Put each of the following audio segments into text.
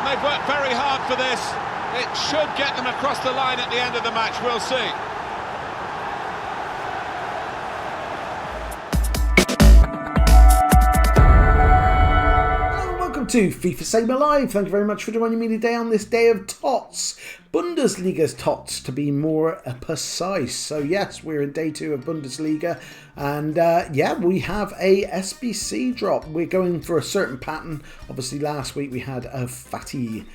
they've worked very hard for this. It should get them across the line at the end of the match, we'll see. To FIFA Saber Live. Thank you very much for joining me today on this day of TOTS. Bundesliga's TOTS, to be more precise. So yes, we're in day 2 of Bundesliga, and yeah, we have a SBC drop. We're going for a certain pattern. Obviously last week we had a fatty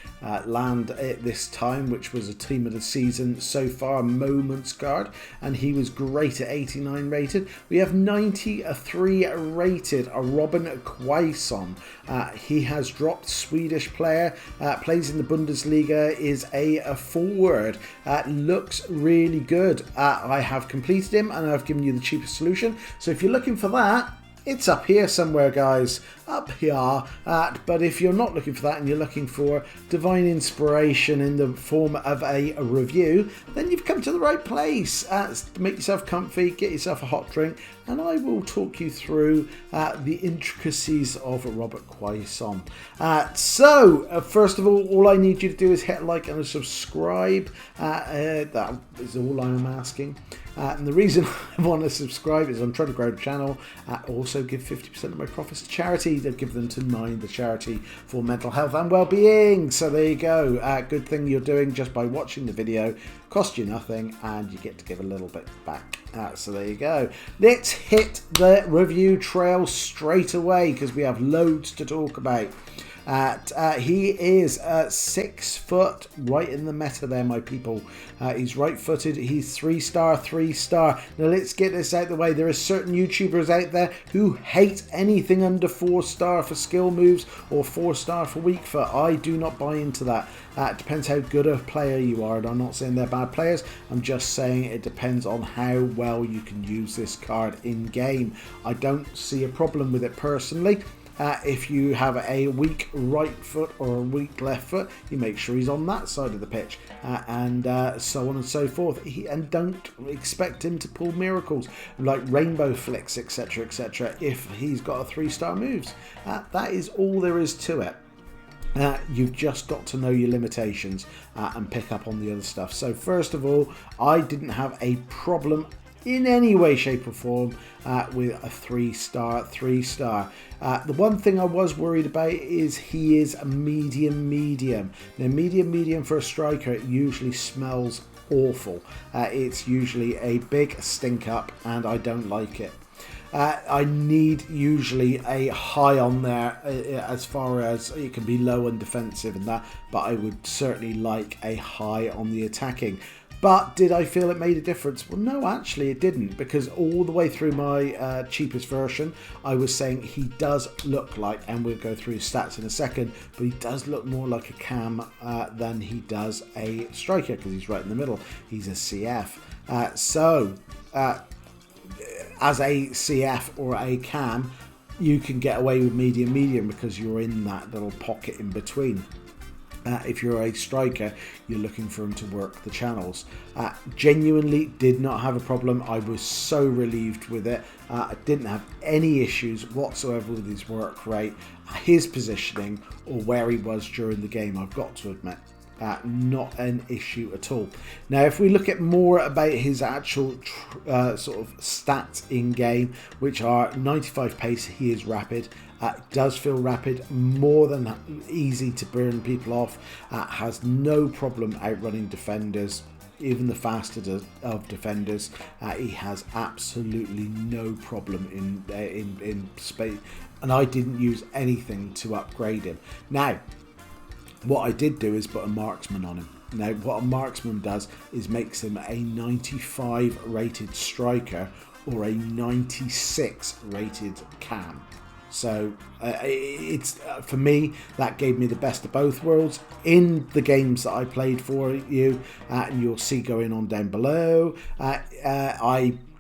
land at this time, which was a team of the season so far, Moments card, and he was great at 89 rated. We have 93 rated, a Robin QUAISON. He has dropped, Swedish player, plays in the Bundesliga, is a forward, looks really good. I have completed him and I've given you the cheapest solution, so if you're looking for that, it's up here somewhere, guys, up here. But if you're not looking for that and you're looking for divine inspiration in the form of a review, then you've come to the right place. Make yourself comfy, get yourself a hot drink, and I will talk you through the intricacies of Robert QUAISON. So, first of all I need you to do is hit like and subscribe. That is all I'm asking. And the reason I want to subscribe is I'm trying to grow the channel. Also give 50% of my profits to charity. They'll give them to Mind, the charity for mental health and well-being. So there you go. Good thing you're doing just by watching the video. Cost you nothing and you get to give a little bit back. So there you go. Let's hit the review trail straight away because we have loads to talk about. He is 6 foot, right in the meta there, my people. He's right-footed. He's 3-star, 3-star. Now let's get this out of the way. There are certain YouTubers out there who hate anything under 4-star for skill moves or 4-star for weak foot. I do not buy into that. It depends how good a player you are, and I'm not saying they're bad players. I'm just saying it depends on how well you can use this card in game. I don't see a problem with it personally. If you have a weak right foot or a weak left foot, you make sure he's on that side of the pitch, and so on and so forth. And don't expect him to pull miracles like rainbow flicks, etc, etc, if he's got a 3-star moves. That is all there is to it. You've just got to know your limitations and pick up on the other stuff. So first of all, I didn't have a problem in any way, shape or form with a 3-star, 3-star. The one thing I was worried about is he is a medium. Now medium for a striker, it usually smells awful. It's usually a big stink up and I don't like it. I need usually a high on there as far as it can be low and defensive and that, but I would certainly like a high on the attacking. But did I feel it made a difference? Well, no, actually it didn't, because all the way through my cheapest version, I was saying he does look like, and we'll go through his stats in a second, but he does look more like a cam than he does a striker, because he's right in the middle. He's a CF. As a CF or a cam, you can get away with medium because you're in that little pocket in between. If you're a striker, you're looking for him to work the channels. Genuinely did not have a problem. I was so relieved with it. I didn't have any issues whatsoever with his work rate, his positioning, or where he was during the game, I've got to admit. Not an issue at all. Now if we look at more about his actual sort of stats in game, which are 95 pace, he is rapid, does feel rapid, more than easy to burn people off, has no problem outrunning defenders, even the fastest of defenders. He has absolutely no problem in space, and I didn't use anything to upgrade him. Now what I did do is put a Marksman on him. Now what a Marksman does is makes him a 95 rated striker or a 96 rated cam. So it's for me, that gave me the best of both worlds in the games that I played for you, and you'll see going on down below.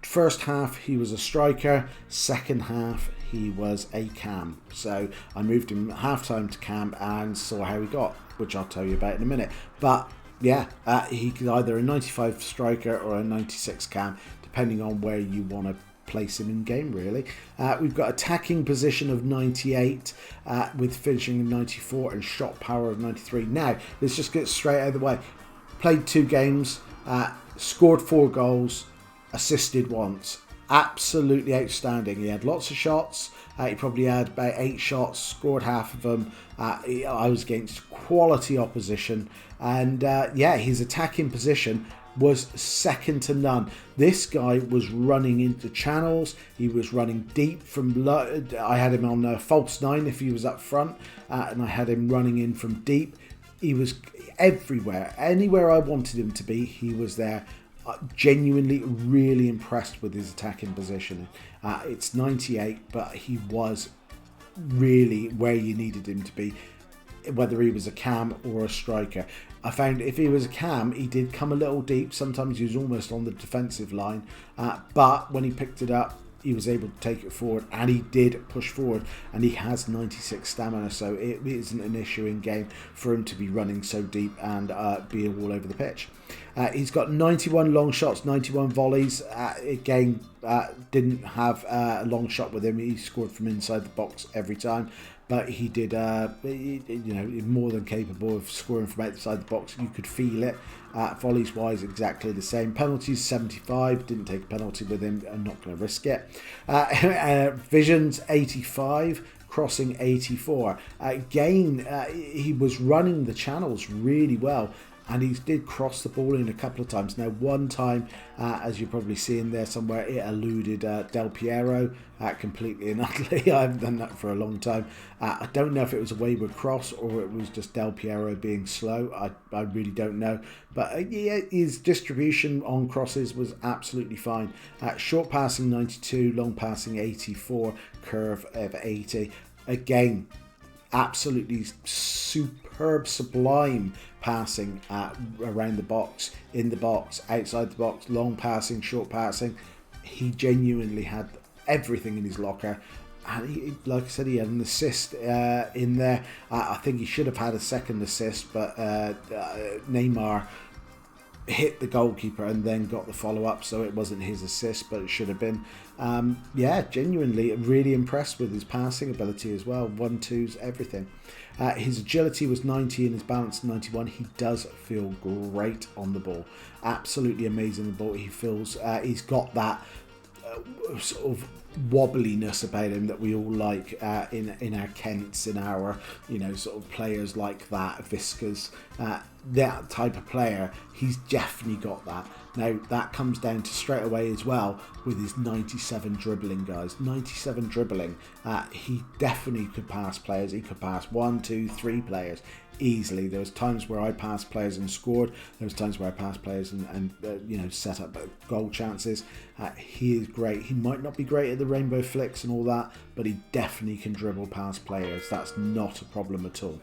First half he was a striker, second half he was a cam. So I moved him half-time to cam and saw how he got, which I'll tell you about in a minute. But yeah, he could either a 95 striker or a 96 cam, depending on where you want to place him in game, really. We've got attacking position of 98 with finishing of 94 and shot power of 93. Now, let's just get straight out of the way. Played 2 games, scored 4 goals, assisted once. Absolutely outstanding. He had lots of shots. He probably had about 8 shots, scored half of them. I was against quality opposition. And yeah, his attacking position was second to none. This guy was running into channels. He was running deep from low. I had him on false 9 if he was up front. And I had him running in from deep. He was everywhere. Anywhere I wanted him to be, he was there. Genuinely really impressed with his attacking positioning. It's 98, but he was really where you needed him to be, whether he was a cam or a striker. I found if he was a cam, he did come a little deep. Sometimes he was almost on the defensive line, but when he picked it up, he was able to take it forward, and he did push forward, and he has 96 stamina, so it isn't an issue in game for him to be running so deep and being all over the pitch. He's got 91 long shots, 91 volleys. Again, didn't have a long shot with him. He scored from inside the box every time, but he did, more than capable of scoring from outside the box. You could feel it. Volleys wise, exactly the same. Penalties 75. Didn't take a penalty with him. I'm not going to risk it. Visions 85. Crossing 84. Again, he was running the channels really well, and he did cross the ball in a couple of times. Now, one time, as you're probably seeing there somewhere, it eluded Del Piero completely and utterly. I haven't done that for a long time. I don't know if it was a wayward cross or it was just Del Piero being slow. I really don't know. But yeah, his distribution on crosses was absolutely fine. Short passing 92, long passing 84, curve of 80. Again, absolutely superb, sublime passing around the box, in the box, outside the box, long passing, short passing. He genuinely had everything in his locker, and he, like I said, he had an assist in there. I think he should have had a second assist, but Neymar hit the goalkeeper and then got the follow-up, so it wasn't his assist, but it should have been. Yeah, genuinely really impressed with his passing ability as well. 1-2s, everything. His agility was 90 and his balance 91. He does feel great on the ball. Absolutely amazing on the ball. He feels he's got that sort of wobbliness about him that we all like in our Kents, in our sort of players like that, Viscas, that type of player. He's definitely got that. Now that comes down to straight away as well with his 97 dribbling, guys. 97 dribbling. He definitely could pass players. He could pass 1, 2, 3 players easily. There was times where I passed players and scored. There was times where I passed players and set up goal chances. He is great. He might not be great at the rainbow flicks and all that, but he definitely can dribble past players. That's not a problem at all.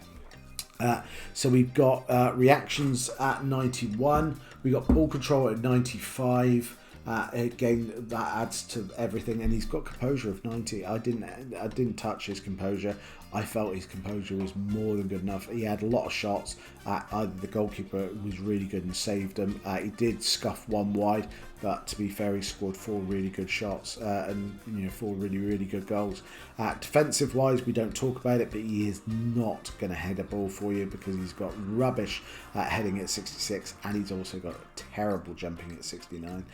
So we've got reactions at 91. We got ball control at 95. Again, that adds to everything, and he's got composure of 90. I didn't touch his composure. I felt his composure was more than good enough. He had a lot of shots. Either the goalkeeper was really good and saved them. He did scuff one wide, but to be fair, he scored 4 really good shots and 4 really good goals. Defensive wise, we don't talk about it, but he is not going to head a ball for you because he's got rubbish heading at 66, and he's also got terrible jumping at 69.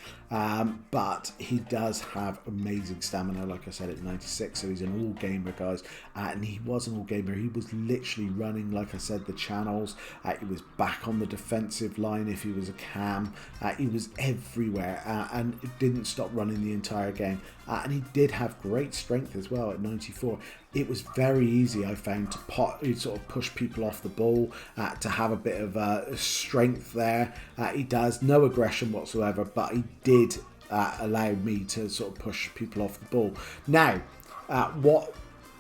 But he does have amazing stamina, like I said, at 96. So he's an all gamer, guys, and he was an all gamer. He was literally running, like I said, the channels. He was back on the defensive line if he was a cam. He was everywhere and didn't stop running the entire game. And he did have great strength as well at 94. It was very easy, I found, to sort of push people off the ball, to have a bit of strength there. He does no aggression whatsoever, but he did allow me to sort of push people off the ball. Now, what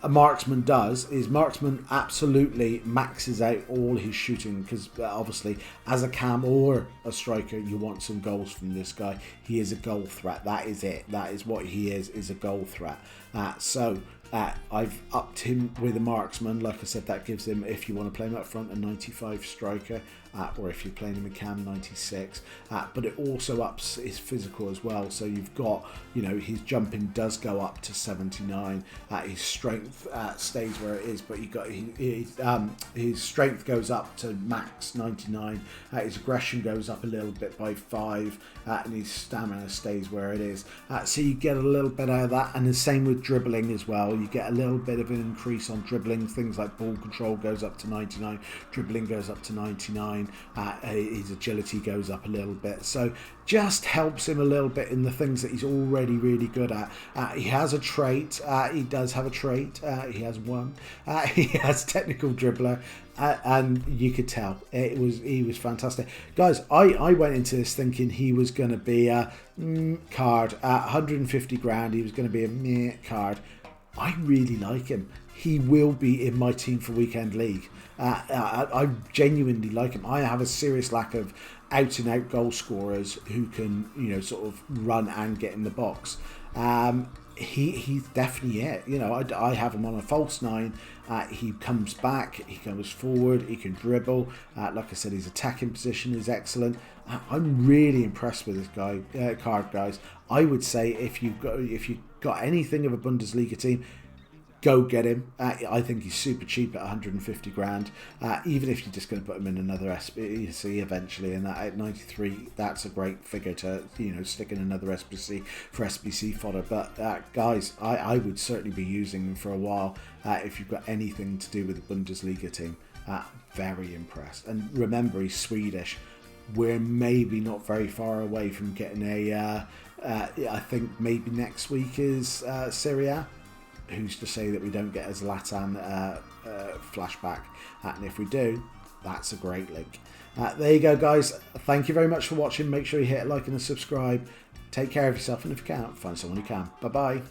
a marksman does is marksman absolutely maxes out all his shooting, because obviously as a cam or a striker you want some goals from this guy. He is a goal threat. That is it. That is what he is a goal threat. So I've upped him with a Marksman. Like I said, that gives him, if you want to play him up front, a 95 striker, or if you're playing him in cam, 96. But it also ups his physical as well. So you've got, you know, his jumping does go up to 79. His strength stays where it is, but you got his strength goes up to max 99. His aggression goes up a little bit by 5, and his stamina stays where it is. So you get a little bit out of that, and the same with dribbling as well. You get a little bit of an increase on dribbling. Things like ball control goes up to 99, dribbling goes up to 99, his agility goes up a little bit. So just helps him a little bit in the things that he's already really good at. He has a trait. He does have a trait. He has one. He has technical dribbler. And you could tell he was fantastic, guys. I went into this thinking he was going to be a card at 150 grand. He was going to be a meh card. I really like him. He will be in my team for weekend league. I genuinely like him. I have a serious lack of out and out goal scorers who can, you know, sort of run and get in the box. He's definitely it. You know, I have him on a false 9. He comes back, he goes forward, he can dribble. Like I said, his attacking position is excellent. I'm really impressed with this card, guys. I would say if you've got anything of a Bundesliga team, go get him. I think he's super cheap at 150 grand. Even if you're just going to put him in another SBC eventually, and that at 93, that's a great figure to, you know, stick in another SBC for SBC fodder. But guys, I would certainly be using him for a while if you've got anything to do with the Bundesliga team. Very impressed. And remember, he's Swedish. We're maybe not very far away from getting a. I think maybe next week is Serie A. Who's to say that we don't get a Zlatan flashback? And if we do, that's a great link. There you go, guys. Thank you very much for watching. Make sure you hit a like and a subscribe. Take care of yourself, and if you can't, find someone who can. Bye-bye.